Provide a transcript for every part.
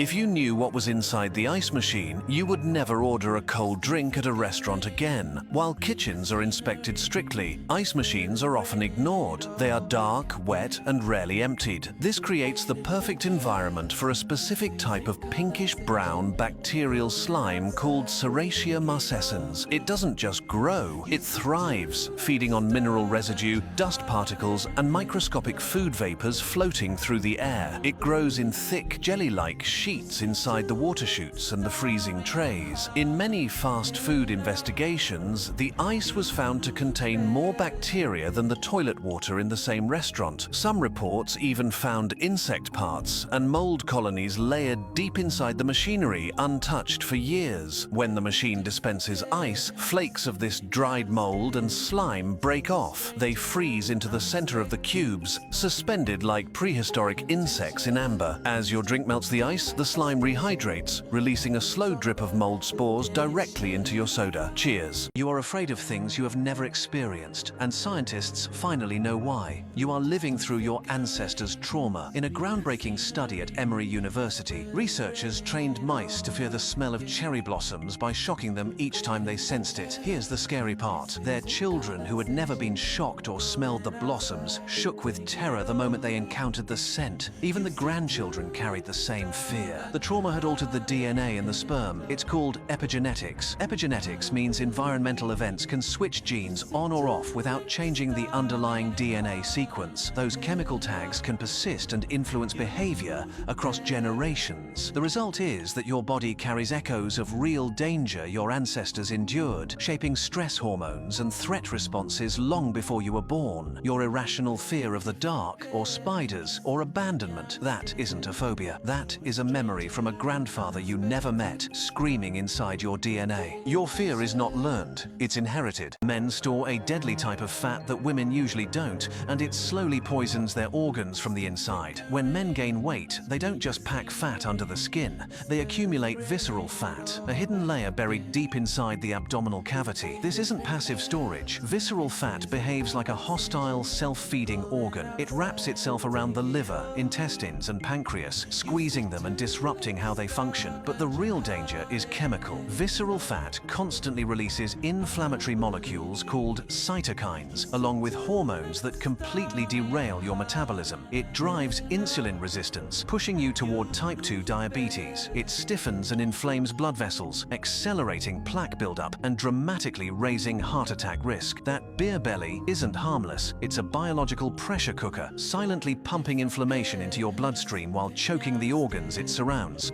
If you knew what was inside the ice machine, you would never order a cold drink at a restaurant again. While kitchens are inspected strictly, ice machines are often ignored. They are dark, wet, and rarely emptied. This creates the perfect environment for a specific type of pinkish-brown bacterial slime called Serratia marcescens. It doesn't just grow, it thrives, feeding on mineral residue, dust particles, and microscopic food vapors floating through the air. It grows in thick, jelly-like sheets inside the water chutes and the freezing trays. In many fast food investigations, the ice was found to contain more bacteria than the toilet water in the same restaurant. Some reports even found insect parts and mold colonies layered deep inside the machinery, untouched for years. When the machine dispenses ice, flakes of this dried mold and slime break off. They freeze into the center of the cubes, suspended like prehistoric insects in amber. As your drink melts the ice, the slime rehydrates, releasing a slow drip of mold spores directly into your soda. Cheers. You are afraid of things you have never experienced, and scientists finally know why. You are living through your ancestors' trauma. In a groundbreaking study at Emory University, researchers trained mice to fear the smell of cherry blossoms by shocking them each time they sensed it. Here's the scary part. Their children, who had never been shocked or smelled the blossoms, shook with terror the moment they encountered the scent. Even the grandchildren carried the same fear. The trauma had altered the DNA in the sperm. It's called epigenetics. Epigenetics means environmental events can switch genes on or off without changing the underlying DNA sequence. Those chemical tags can persist and influence behavior across generations. The result is that your body carries echoes of real danger your ancestors endured, shaping stress hormones and threat responses long before you were born. Your irrational fear of the dark, or spiders, or abandonment, that isn't a phobia. That is a memory from a grandfather you never met, screaming inside your DNA. Your fear is not learned, it's inherited. Men store a deadly type of fat that women usually don't, and it slowly poisons their organs from the inside. When men gain weight, they don't just pack fat under the skin, they accumulate visceral fat, a hidden layer buried deep inside the abdominal cavity. This isn't passive storage. Visceral fat behaves like a hostile, self-feeding organ. It wraps itself around the liver, intestines, and pancreas, squeezing them and disrupting how they function. But the real danger is chemical. Visceral fat constantly releases inflammatory molecules called cytokines, along with hormones that completely derail your metabolism. It drives insulin resistance, pushing you toward type 2 diabetes. It stiffens and inflames blood vessels, accelerating plaque buildup and dramatically raising heart attack risk. That beer belly isn't harmless. It's a biological pressure cooker, silently pumping inflammation into your bloodstream while choking the organs it surrounds.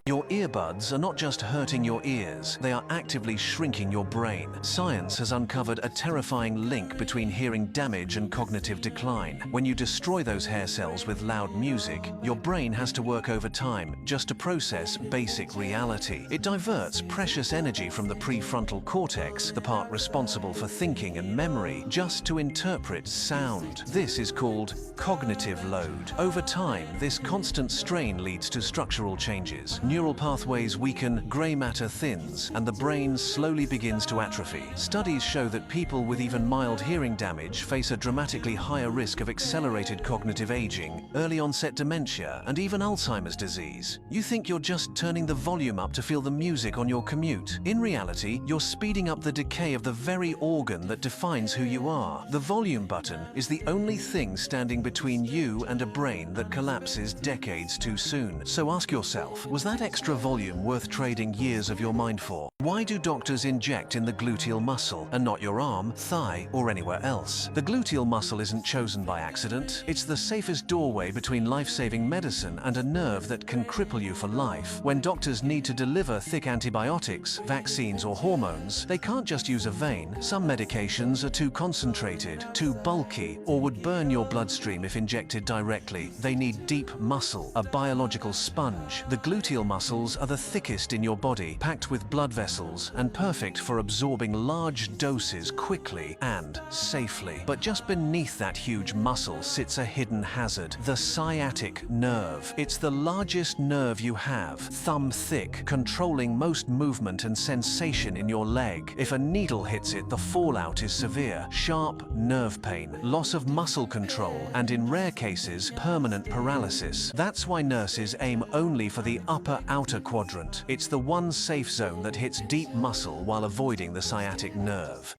Your earbuds are not just hurting your ears, they are actively shrinking your brain. Science has uncovered a terrifying link between hearing damage and cognitive decline. When you destroy those hair cells with loud music, your brain has to work overtime just to process basic reality. It diverts precious energy from the prefrontal cortex, the part responsible for thinking and memory, just to interpret sound. This is called cognitive load. Over time, this constant strain leads to structural changes. Neural pathways weaken, gray matter thins, and the brain slowly begins to atrophy. Studies show that people with even mild hearing damage face a dramatically higher risk of accelerated cognitive aging, early onset dementia, and even Alzheimer's disease. You think you're just turning the volume up to feel the music on your commute. In reality, you're speeding up the decay of the very organ that defines who you are. The volume button is the only thing standing between you and a brain that collapses decades too soon. So ask yourself, was that extra volume worth trading years of your mind for? Why do doctors inject in the gluteal muscle and not your arm, thigh, or anywhere else? The gluteal muscle isn't chosen by accident. It's the safest doorway between life-saving medicine and a nerve that can cripple you for life. When doctors need to deliver thick antibiotics, vaccines, or hormones, they can't just use a vein. Some medications are too concentrated, too bulky, or would burn your bloodstream if injected directly. They need deep muscle, a biological sponge. The gluteal muscle muscles are the thickest in your body, packed with blood vessels and perfect for absorbing large doses quickly and safely. But just beneath that huge muscle sits a hidden hazard, the sciatic nerve. It's the largest nerve you have, thumb thick, controlling most movement and sensation in your leg. If a needle hits it, the fallout is severe. Sharp nerve pain, loss of muscle control, and in rare cases, permanent paralysis. That's why nurses aim only for the upper outer quadrant. It's the one safe zone that hits deep muscle while avoiding the sciatic nerve.